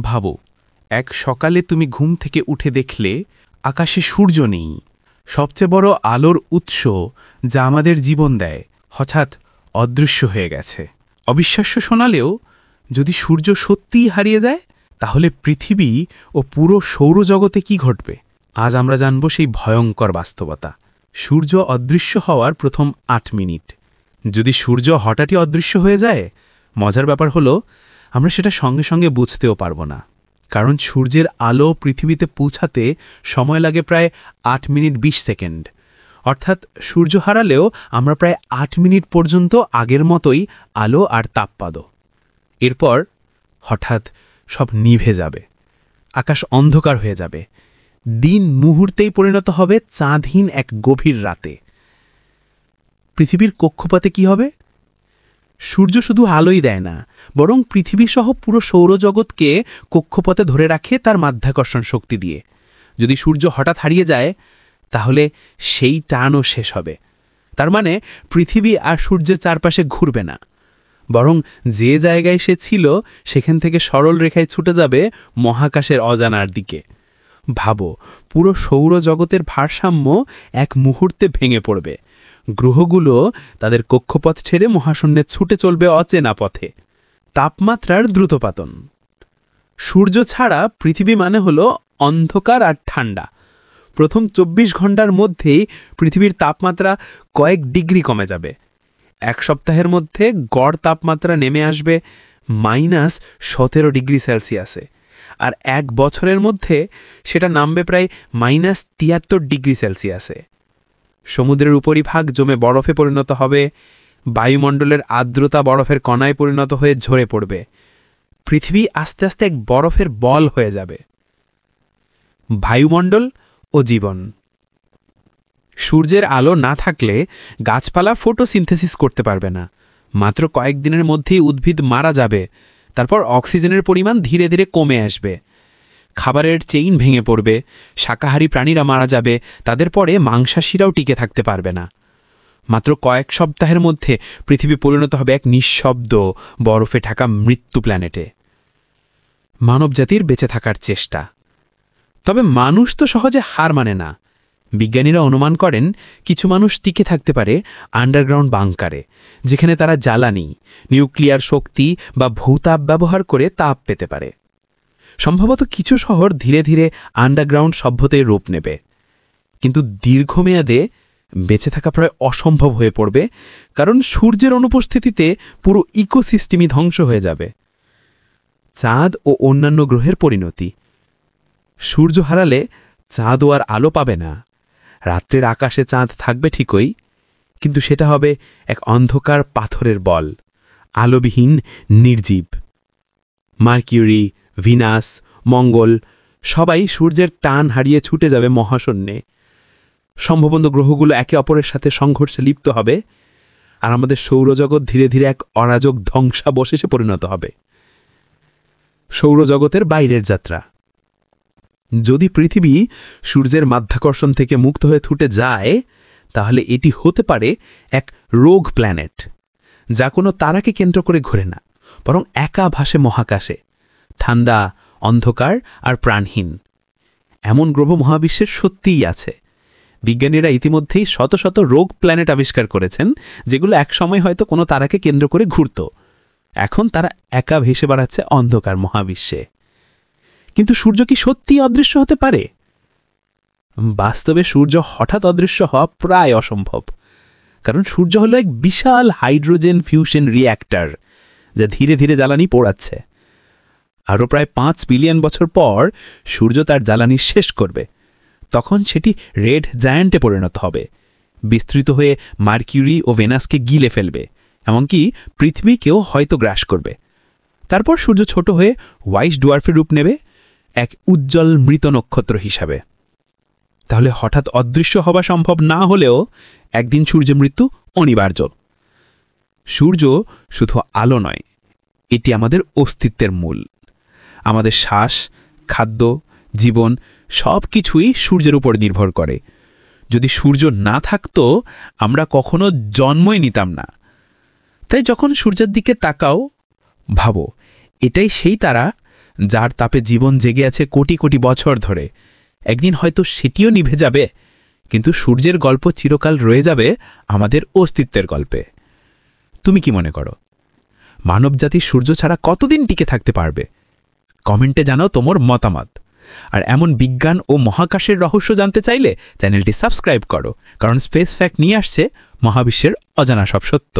ভাবো, এক সকালে তুমি ঘুম থেকে উঠে দেখলে আকাশে সূর্য নেই। সবচেয়ে বড় আলোর উৎস যা আমাদের জীবন দেয় হঠাৎ অদৃশ্য হয়ে গেছে। অবিশ্বাস্য শোনালেও যদি সূর্য সত্যিই হারিয়ে যায়, তাহলে পৃথিবী ও পুরো সৌরজগতে কি ঘটবে? আজ আমরা জানব সেই ভয়ঙ্কর বাস্তবতা। সূর্য অদৃশ্য হওয়ার প্রথম ৮ মিনিট। যদি সূর্য হঠাৎই অদৃশ্য হয়ে যায়, মজার ব্যাপার হলো আমরা সেটা সঙ্গে সঙ্গে বুঝতেও পারব না। কারণ সূর্যের আলো পৃথিবীতে পৌঁছাতে সময় লাগে প্রায় ৮ মিনিট ২০ সেকেন্ড। অর্থাৎ সূর্য হারালেও আমরা প্রায় ৮ মিনিট পর্যন্ত আগের মতোই আলো আর তাপ পাব। এরপর হঠাৎ সব নিভে যাবে, আকাশ অন্ধকার হয়ে যাবে, দিন মুহূর্তেই পরিণত হবে চাঁদহীন এক গভীর রাতে। পৃথিবীর কক্ষপথে কি হবে? সূর্য শুধু আলোই দেয় না, বরং পৃথিবীসহ পুরো সৌরজগৎকে কক্ষপথে ধরে রাখে তার মাধ্যাকর্ষণ শক্তি দিয়ে। যদি সূর্য হঠাৎ হারিয়ে যায়, তাহলে সেই টানও শেষ হবে। তার মানে পৃথিবী আর সূর্যের চারপাশে ঘুরবে না, বরং যে জায়গায় সে ছিল সেখান থেকে সরল রেখায় ছুটে যাবে মহাকাশের অজানার দিকে। ভাবো, পুরো সৌরজগতের ভারসাম্য এক মুহূর্তে ভেঙে পড়বে। গ্রহগুলো তাদের কক্ষপথ ছেড়ে মহাশূন্যে ছুটে চলবে অচেনা পথে। তাপমাত্রার দ্রুতপাতন। সূর্য ছাড়া পৃথিবী মানে হলো অন্ধকার আর ঠান্ডা। প্রথম ২৪ ঘন্টার মধ্যেই পৃথিবীর তাপমাত্রা কয়েক ডিগ্রি কমে যাবে। এক সপ্তাহের মধ্যে গড় তাপমাত্রা নেমে আসবে -১৭ ডিগ্রি সেলসিয়াসে, আর এক বছরের মধ্যে সেটা নামবে প্রায় -৭৩ ডিগ্রি সেলসিয়াসে। সমুদ্রের উপরিভাগ জমে বরফে পরিণত হবে, বায়ুমণ্ডলের আর্দ্রতা বরফের কণায় পরিণত হয়ে ঝরে পড়বে। পৃথিবী আস্তে আস্তে এক বরফের বল হয়ে যাবে। বায়ুমণ্ডল ও জীবন। সূর্যের আলো না থাকলে গাছপালা ফটোসিনথেসিস করতে পারবে না। মাত্র কয়েকদিনের মধ্যেই উদ্ভিদ মারা যাবে। তারপর অক্সিজেনের পরিমাণ ধীরে ধীরে কমে আসবে। খাবারের চেইন ভেঙে পড়বে, শাকাহারী প্রাণীরা মারা যাবে, তাদের পরে মাংসাশীরাও টিকে থাকতে পারবে না। মাত্র কয়েক সপ্তাহের মধ্যে পৃথিবী পরিণত হবে এক নিঃশব্দ বরফে ঢাকা মৃত্যু প্ল্যানেটে। মানবজাতির বেঁচে থাকার চেষ্টা। তবে মানুষ তো সহজে হার মানে না। বিজ্ঞানীরা অনুমান করেন কিছু মানুষ টিকে থাকতে পারে আন্ডারগ্রাউন্ড বাংকারে, যেখানে তারা জ্বালানি, নিউক্লিয়ার শক্তি বা ভূতাপ ব্যবহার করে তাপ পেতে পারে। সম্ভবত কিছু শহর ধীরে ধীরে আন্ডারগ্রাউন্ড সভ্যতায় রূপ নেবে। কিন্তু দীর্ঘমেয়াদে বেঁচে থাকা প্রায় অসম্ভব হয়ে পড়বে, কারণ সূর্যের অনুপস্থিতিতে পুরো ইকোসিস্টেমই ধ্বংস হয়ে যাবে। চাঁদ ও অন্যান্য গ্রহের পরিণতি। সূর্য হারালে চাঁদও আর আলো পাবে না। রাত্রের আকাশে চাঁদ থাকবে ঠিকই, কিন্তু সেটা হবে এক অন্ধকার পাথরের বল, আলোবিহীন, নির্জীব। মার্কিউরি, ভিনাস, মঙ্গল সবাই সূর্যের টান হারিয়ে ছুটে যাবে মহাশূন্যে। সম্ভবত গ্রহগুলো একে অপরের সাথে সংঘর্ষে লিপ্ত হবে, আর আমাদের সৌরজগৎ ধীরে ধীরে এক অরাজক ধ্বংসাবশেষে পরিণত হবে। সৌরজগতের বাইরের যাত্রা। যদি পৃথিবী সূর্যের মাধ্যাকর্ষণ থেকে মুক্ত হয়ে ছুটে যায়, তাহলে এটি হতে পারে এক রোগ প্ল্যানেট, যা কোনো তারাকে কেন্দ্র করে ঘোরে না, বরং একা ভাসে মহাকাশে, ঠান্ডা, অন্ধকার আর প্রাণহীন। এমন গ্রহ মহাবিশ্বের সত্যিই আছে। বিজ্ঞানীরা ইতিমধ্যেই শত শত রোগ প্ল্যানেট আবিষ্কার করেছেন, যেগুলো একসময় হয়তো কোনো তারাকে কেন্দ্র করে ঘুরত। এখন তারা একা ভেসে বেড়াচ্ছে অন্ধকার মহাবিশ্বে। কিন্তু সূর্য কি সত্যিই অদৃশ্য হতে পারে? বাস্তবে সূর্য হঠাৎ অদৃশ্য হওয়া প্রায় অসম্ভব, কারণ সূর্য হলো এক বিশাল হাইড্রোজেন ফিউশন রিঅ্যাক্টর, যা ধীরে ধীরে জ্বালানি পোড়াচ্ছে। আরও প্রায় ৫ বিলিয়ন বছর পর সূর্য তার জ্বালানি শেষ করবে। তখন সেটি রেড জায়ান্টে পরিণত হবে, বিস্তৃত হয়ে মার্কিউরি ও ভেনাসকে গিলে ফেলবে, এমনকি পৃথিবীকেও হয়তো গ্রাস করবে। তারপর সূর্য ছোট হয়ে হোয়াইট ডুয়ার্ফের রূপ নেবে, এক উজ্জ্বল মৃত নক্ষত্র হিসাবে। তাহলে হঠাৎ অদৃশ্য হওয়া সম্ভব না হলেও একদিন সূর্যের মৃত্যু অনিবার্য। সূর্য শুধু আলো নয়, এটি আমাদের অস্তিত্বের মূল। আমাদের শ্বাস, খাদ্য, জীবন সব কিছুই সূর্যের উপর নির্ভর করে। যদি সূর্য না থাকতো, আমরা কখনো জন্মই নিতাম না। তাই যখন সূর্যের দিকে তাকাও, ভাবো এটাই সেই তারা যার তাপে জীবন জেগে আছে কোটি কোটি বছর ধরে। একদিন হয়তো সেটিও নিভে যাবে, কিন্তু সূর্যের গল্প চিরকাল রয়ে যাবে আমাদের অস্তিত্বের গল্পে। তুমি কি মনে করো, মানবজাতি সূর্য ছাড়া কতদিন টিকে থাকতে পারবে? কমেন্টে জানাও তোমার মতামত। আর এমন বিজ্ঞান ও মহাকাশের রহস্য জানতে চাইলে চ্যানেলটি সাবস্ক্রাইব করো, কারণ স্পেস ফ্যাক্ট নিয়ে আসছে মহাবিশ্বের অজানা সব সত্য।